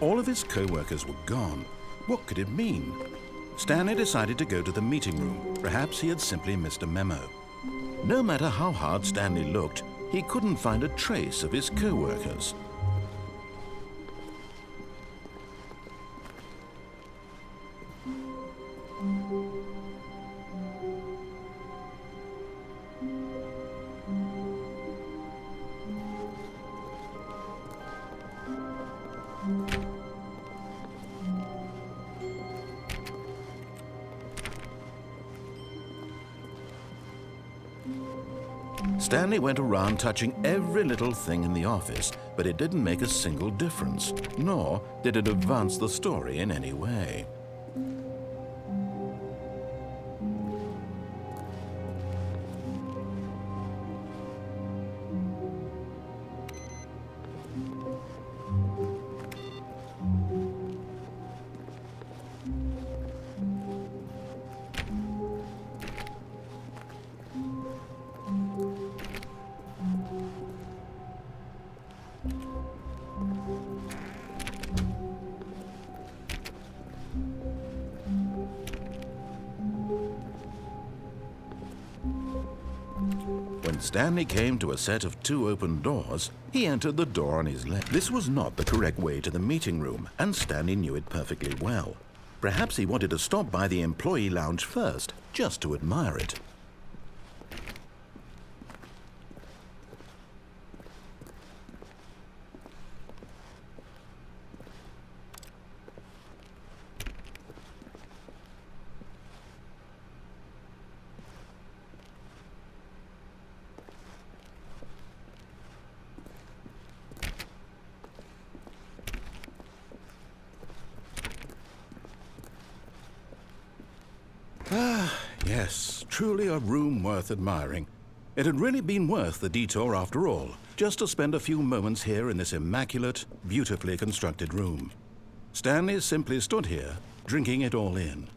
All of his co-workers were gone. What could it mean? Stanley decided to go to the meeting room. Perhaps he had simply missed a memo. No matter how hard Stanley looked, he couldn't find a trace of his co-workers. Stanley went around touching every little thing in the office, but it didn't make a single difference, nor did it advance the story in any way. When Stanley came to a set of 2 open doors, he entered the door on his left. This was not the correct way to the meeting room, and Stanley knew it perfectly well. Perhaps he wanted to stop by the employee lounge first, just to admire it. Yes, truly a room worth admiring. It had really been worth the detour after all, just to spend a few moments here in this immaculate, beautifully constructed room. Stanley simply stood here, drinking it all in.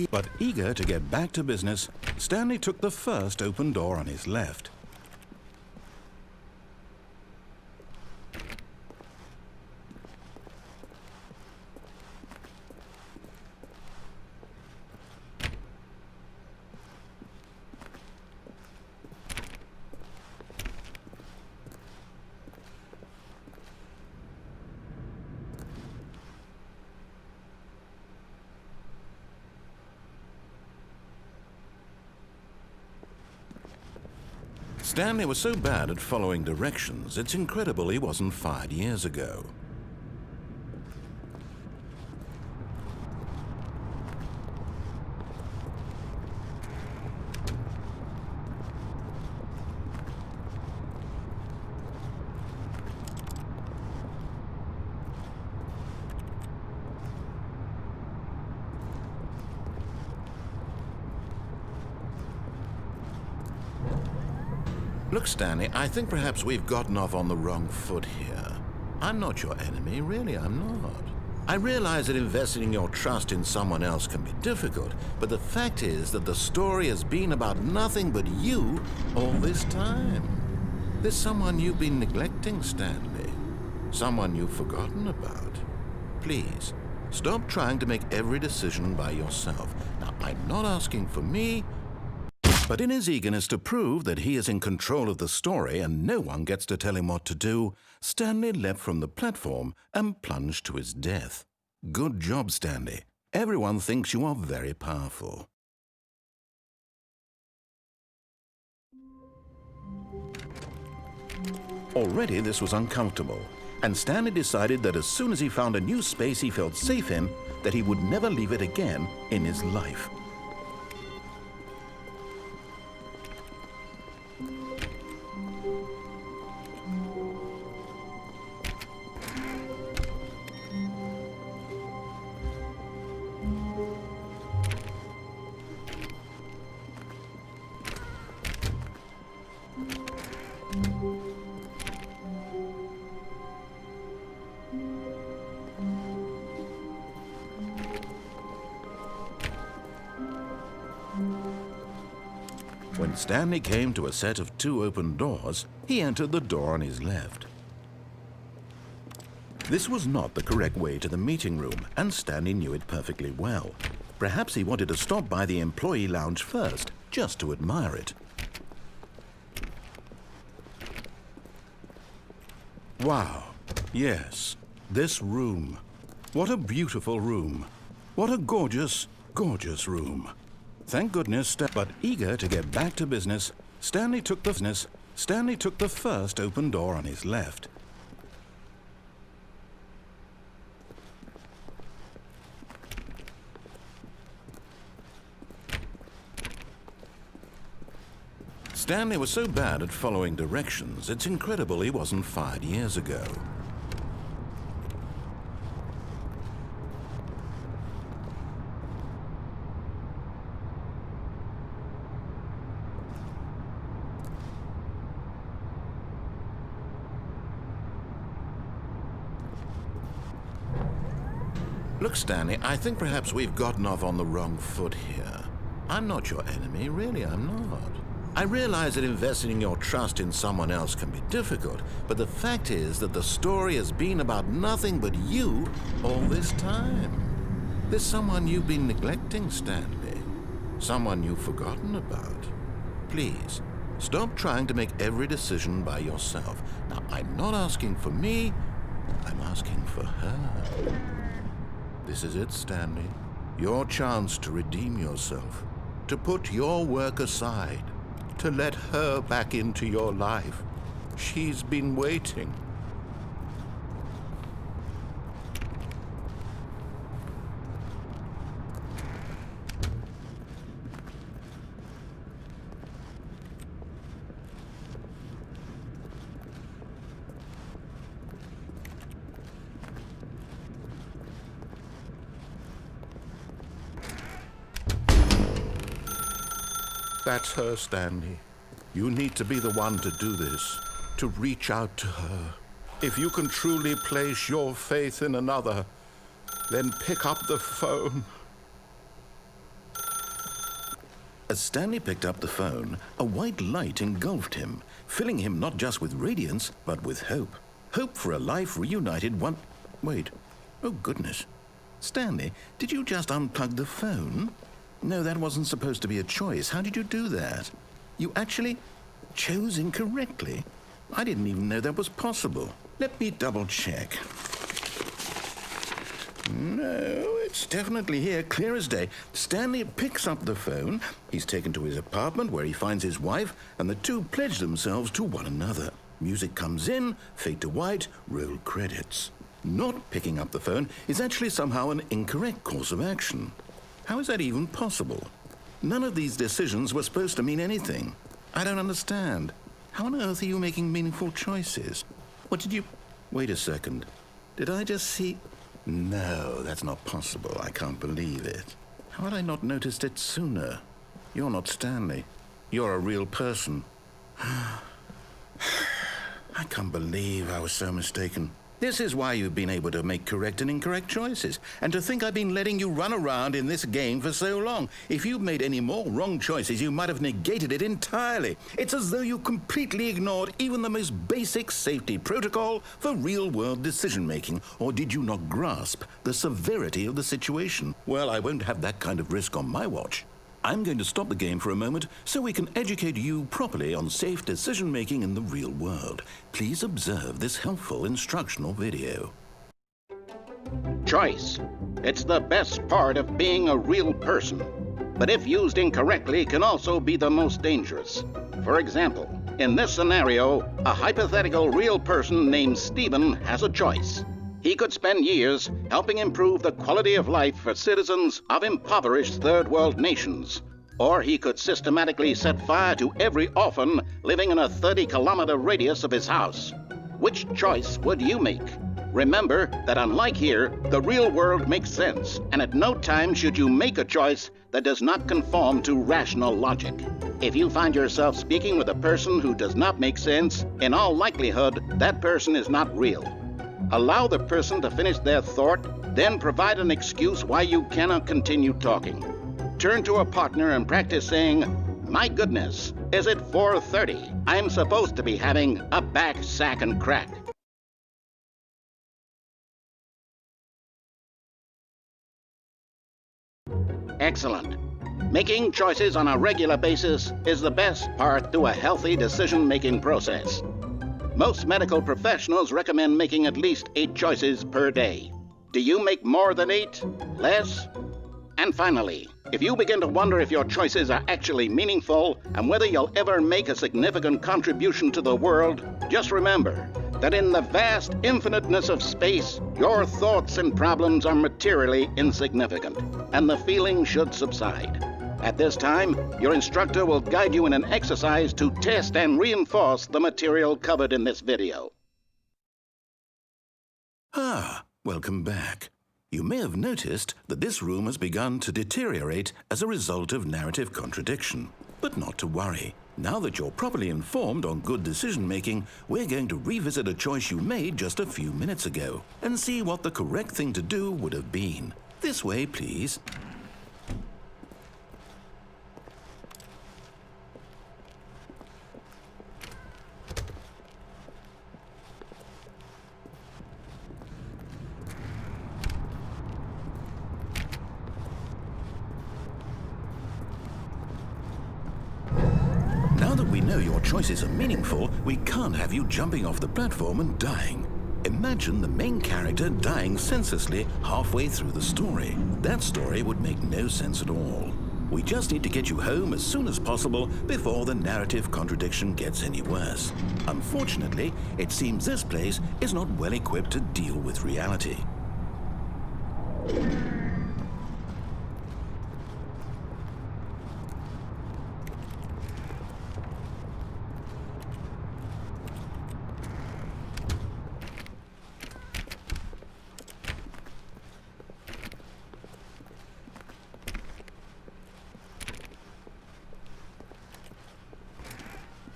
But eager to get back to business, Stanley took the first open door on his left. Stanley was so bad at following directions, it's incredible he wasn't fired years ago. Look, Stanley, I think perhaps we've gotten off on the wrong foot here. I'm not your enemy, really, I'm not. I realize that investing your trust in someone else can be difficult, but the fact is that the story has been about nothing but you all this time. There's someone you've been neglecting, Stanley. Someone you've forgotten about. Please, stop trying to make every decision by yourself. Now, I'm not asking for me, but in his eagerness to prove that he is in control of the story and no one gets to tell him what to do, Stanley leapt from the platform and plunged to his death. Good job, Stanley. Everyone thinks you are very powerful. Already this was uncomfortable, and Stanley decided that as soon as he found a new space he felt safe in, that he would never leave it again in his life. When Stanley came to a set of 2 open doors, he entered the door on his left. This was not the correct way to the meeting room, and Stanley knew it perfectly well. Perhaps he wanted to stop by the employee lounge first, just to admire it. Wow, yes, this room. What a beautiful room. What a gorgeous, gorgeous room. Thank goodness, but eager to get back to business, Stanley took the first open door on his left. Stanley was so bad at following directions, it's incredible he wasn't fired years ago. Look, Stanley, I think perhaps we've gotten off on the wrong foot here. I'm not your enemy, really, I'm not. I realize that investing in your trust in someone else can be difficult, but the fact is that the story has been about nothing but you all this time. There's someone you've been neglecting, Stanley. Someone you've forgotten about. Please, stop trying to make every decision by yourself. Now, I'm not asking for me, I'm asking for her. This is it, Stanley. Your chance to redeem yourself, to put your work aside, to let her back into your life. She's been waiting. That's her, Stanley. You need to be the one to do this, to reach out to her. If you can truly place your faith in another, then pick up the phone. As Stanley picked up the phone, a white light engulfed him, filling him not just with radiance, but with hope. Hope for a life reunited one... Wait. Oh, goodness. Stanley, did you just unplug the phone? No, that wasn't supposed to be a choice. How did you do that? You actually chose incorrectly. I didn't even know that was possible. Let me double check. No, it's definitely here, clear as day. Stanley picks up the phone. He's taken to his apartment where he finds his wife, and the two pledge themselves to one another. Music comes in, fade to white, roll credits. Not picking up the phone is actually somehow an incorrect course of action. How is that even possible? None of these decisions were supposed to mean anything. I don't understand. How on earth are you making meaningful choices? What did you... Wait a second. Did I just see... No, that's not possible. I can't believe it. How had I not noticed it sooner? You're not Stanley. You're a real person. I can't believe I was so mistaken. This is why you've been able to make correct and incorrect choices. And to think I've been letting you run around in this game for so long. If you'd made any more wrong choices, you might have negated it entirely. It's as though you completely ignored even the most basic safety protocol for real-world decision-making. Or did you not grasp the severity of the situation? Well, I won't have that kind of risk on my watch. I'm going to stop the game for a moment so we can educate you properly on safe decision-making in the real world. Please observe this helpful instructional video. Choice. It's the best part of being a real person. But if used incorrectly, can also be the most dangerous. For example, in this scenario, a hypothetical real person named Stephen has a choice. He could spend years helping improve the quality of life for citizens of impoverished third world nations. Or he could systematically set fire to every orphan living in a 30-kilometer radius of his house. Which choice would you make? Remember that unlike here, the real world makes sense, and at no time should you make a choice that does not conform to rational logic. If you find yourself speaking with a person who does not make sense, in all likelihood, that person is not real. Allow the person to finish their thought, then provide an excuse why you cannot continue talking. Turn to a partner and practice saying, My goodness, is it 4:30? I'm supposed to be having a back, sack, and crack. Excellent. Making choices on a regular basis is the best part to a healthy decision-making process. Most medical professionals recommend making at least 8 choices per day. Do you make more than 8? Less? And finally, if you begin to wonder if your choices are actually meaningful and whether you'll ever make a significant contribution to the world, just remember that in the vast infiniteness of space, your thoughts and problems are materially insignificant, and the feeling should subside. At this time, your instructor will guide you in an exercise to test and reinforce the material covered in this video. Welcome back. You may have noticed that this room has begun to deteriorate as a result of narrative contradiction. But not to worry. Now that you're properly informed on good decision-making, we're going to revisit a choice you made just a few minutes ago and see what the correct thing to do would have been. This way, please. Now that we know your choices are meaningful, we can't have you jumping off the platform and dying. Imagine the main character dying senselessly halfway through the story. That story would make no sense at all. We just need to get you home as soon as possible before the narrative contradiction gets any worse. Unfortunately, it seems this place is not well equipped to deal with reality.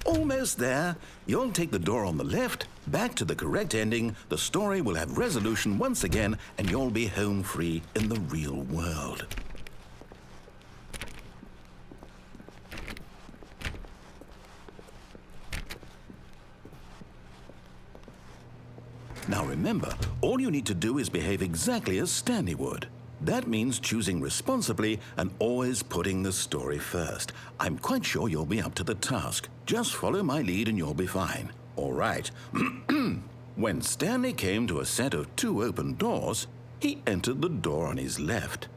Almost there. You'll take the door on the left, back to the correct ending, the story will have resolution once again, and you'll be home free in the real world. Now remember, all you need to do is behave exactly as Stanley would. That means choosing responsibly and always putting the story first. I'm quite sure you'll be up to the task. Just follow my lead and you'll be fine. All right. When Stanley came to a set of 2 open doors, he entered the door on his left.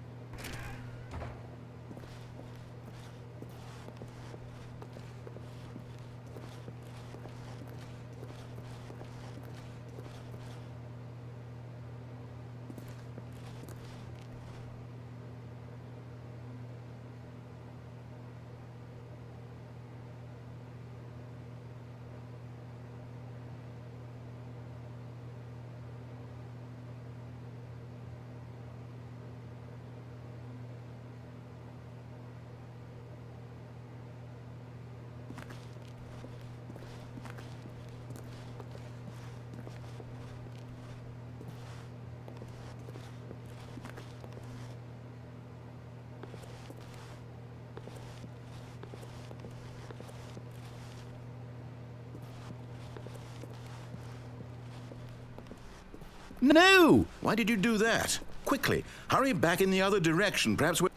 No! Why did you do that? Quickly, hurry back in the other direction. Perhaps we're...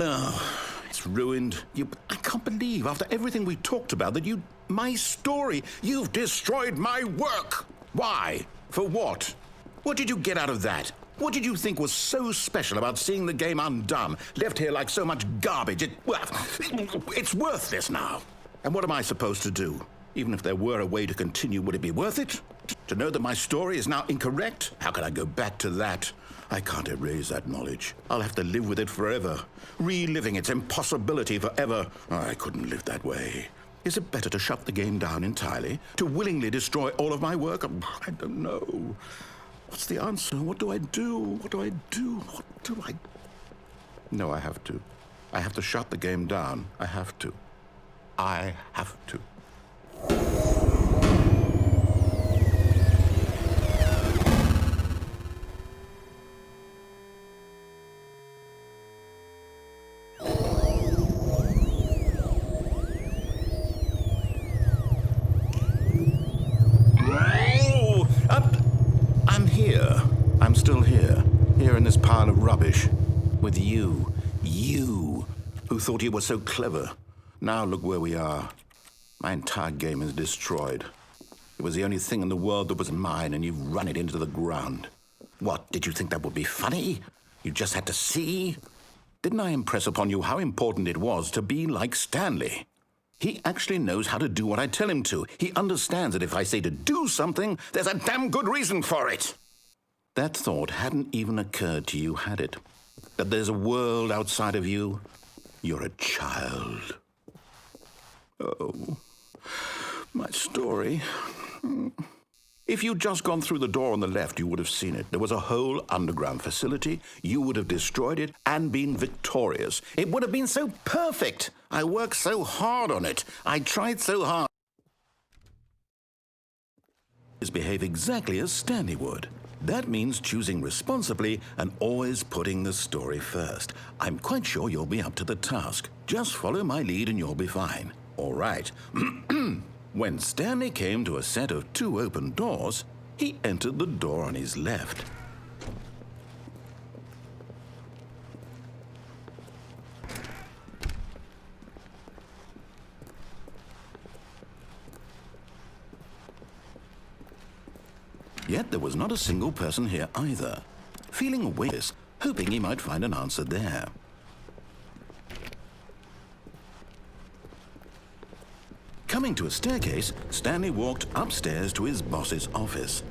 Oh, it's ruined. I can't believe, after everything we talked about, that my story, you've destroyed my work. Why? For what? What did you get out of that? What did you think was so special about seeing the game undone, left here like so much garbage? It's worthless now. And what am I supposed to do? Even if there were a way to continue, would it be worth it? To know that my story is now incorrect? How can I go back to that? I can't erase that knowledge. I'll have to live with it forever, reliving its impossibility forever. I couldn't live that way. Is it better to shut the game down entirely? To willingly destroy all of my work? I don't know. What's the answer? What do I do? What do I do? What do I... No, I have to. I have to shut the game down. I have to. I have to. I'm still here in this pile of rubbish, with you, who thought you were so clever. Now look where we are. My entire game is destroyed. It was the only thing in the world that was mine, and you've run it into the ground. What, did you think that would be funny? You just had to see? Didn't I impress upon you how important it was to be like Stanley? He actually knows how to do what I tell him to. He understands that if I say to do something, there's a damn good reason for it. That thought hadn't even occurred to you, had it? That there's a world outside of you? You're a child. Oh, my story. If you'd just gone through the door on the left, you would have seen it. There was a whole underground facility. You would have destroyed it and been victorious. It would have been so perfect. I worked so hard on it. I tried so hard. Behave exactly as Stanley would. That means choosing responsibly and always putting the story first. I'm quite sure you'll be up to the task. Just follow my lead and you'll be fine. All right. When Stanley came to a set of 2 open doors, he entered the door on his left. Yet there was not a single person here either. Feeling weightless, hoping he might find an answer there. Coming to a staircase, Stanley walked upstairs to his boss's office.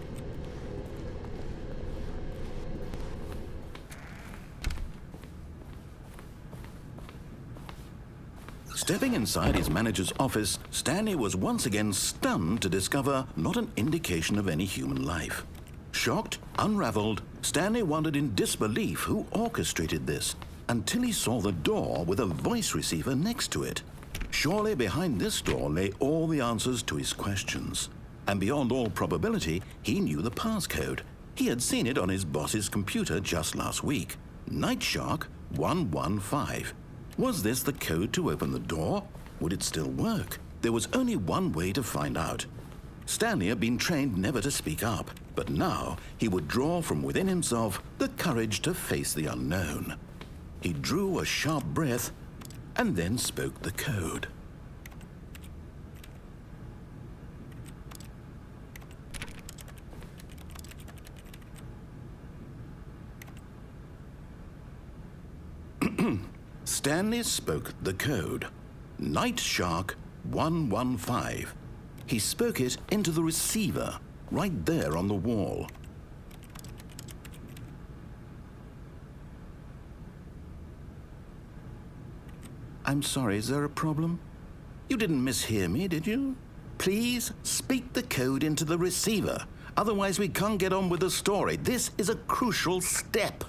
Stepping inside his manager's office, Stanley was once again stunned to discover not an indication of any human life. Shocked, unraveled, Stanley wondered in disbelief who orchestrated this, until he saw the door with a voice receiver next to it. Surely behind this door lay all the answers to his questions. And beyond all probability, he knew the passcode. He had seen it on his boss's computer just last week. Nightshark 115. Was this the code to open the door? Would it still work? There was only one way to find out. Stanley had been trained never to speak up, but now he would draw from within himself the courage to face the unknown. He drew a sharp breath and then spoke the code. Stanley spoke the code. Nightshark 115. He spoke it into the receiver, right there on the wall. I'm sorry, is there a problem? You didn't mishear me, did you? Please speak the code into the receiver. Otherwise, we can't get on with the story. This is a crucial step.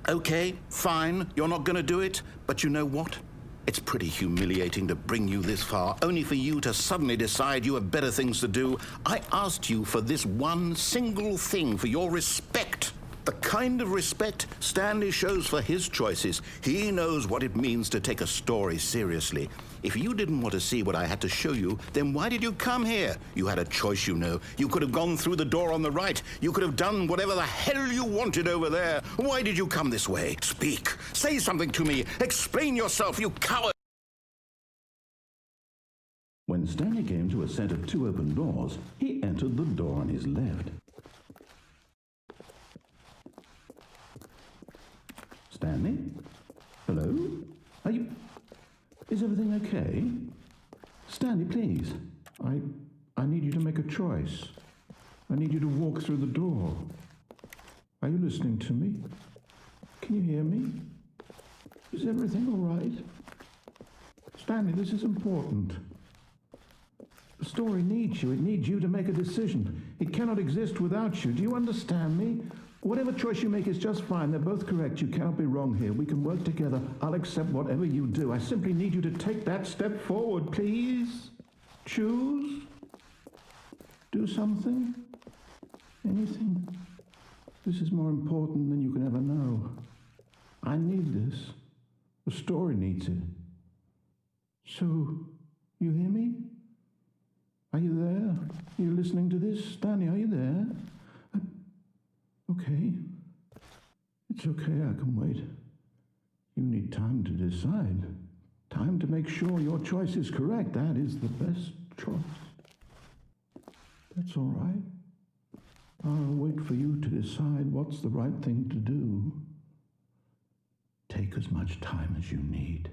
Okay, fine, you're not gonna do it, but you know what? It's pretty humiliating to bring you this far, only for you to suddenly decide you have better things to do. I asked you for this one single thing, for your respect. The kind of respect Stanley shows for his choices. He knows what it means to take a story seriously. If you didn't want to see what I had to show you, then why did you come here? You had a choice, you know. You could have gone through the door on the right. You could have done whatever the hell you wanted over there. Why did you come this way? Speak. Say something to me. Explain yourself, you coward. When Stanley came to a set of 2 open doors, he entered the door on his left. Stanley? Hello? Are you... Is everything okay? Stanley, please. I need you to make a choice. I need you to walk through the door. Are you listening to me? Can you hear me? Is everything all right? Stanley, this is important. The story needs you. It needs you to make a decision. It cannot exist without you. Do you understand me? Whatever choice you make is just fine. They're both correct. You cannot be wrong here. We can work together. I'll accept whatever you do. I simply need you to take that step forward, please. Choose. Do something. Anything. This is more important than you can ever know. I need this. The story needs it. So, you hear me? Are you there? Are you listening to this? Stanley, are you there? Okay. It's okay, I can wait. You need time to decide. Time to make sure your choice is correct. That is the best choice. That's all right. I'll wait for you to decide what's the right thing to do. Take as much time as you need.